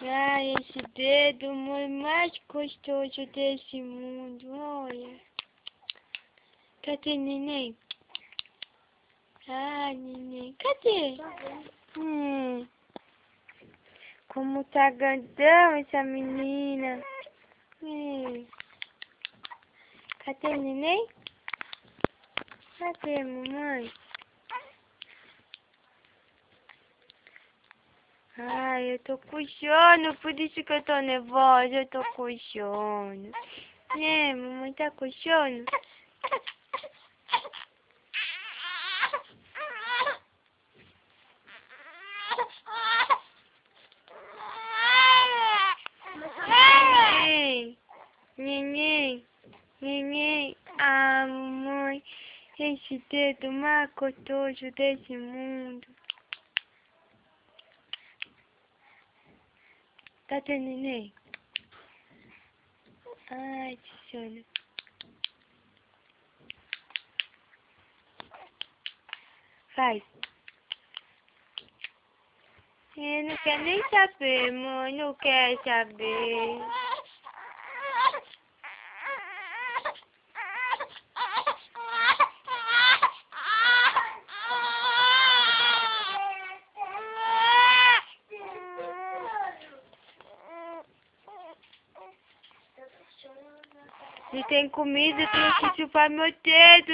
Ai, esse dedo mais gostoso desse mundo, olha. Cadê neném? Ai, neném, cadê? Como tá grandão essa menina. Cadê neném? Cadê mamãe? Ai, eu tô com sono, por isso que eu tô nervosa, eu tô com sono. Mamãe tá com sono? Neném, neném, ah, mamãe, esse dedo mais gostoso desse mundo. Cadê neném? Ai, que sono. Vai. Eu não quero nem saber, mãe, não quero saber. Se tem comida, tem que chupar meu dedo.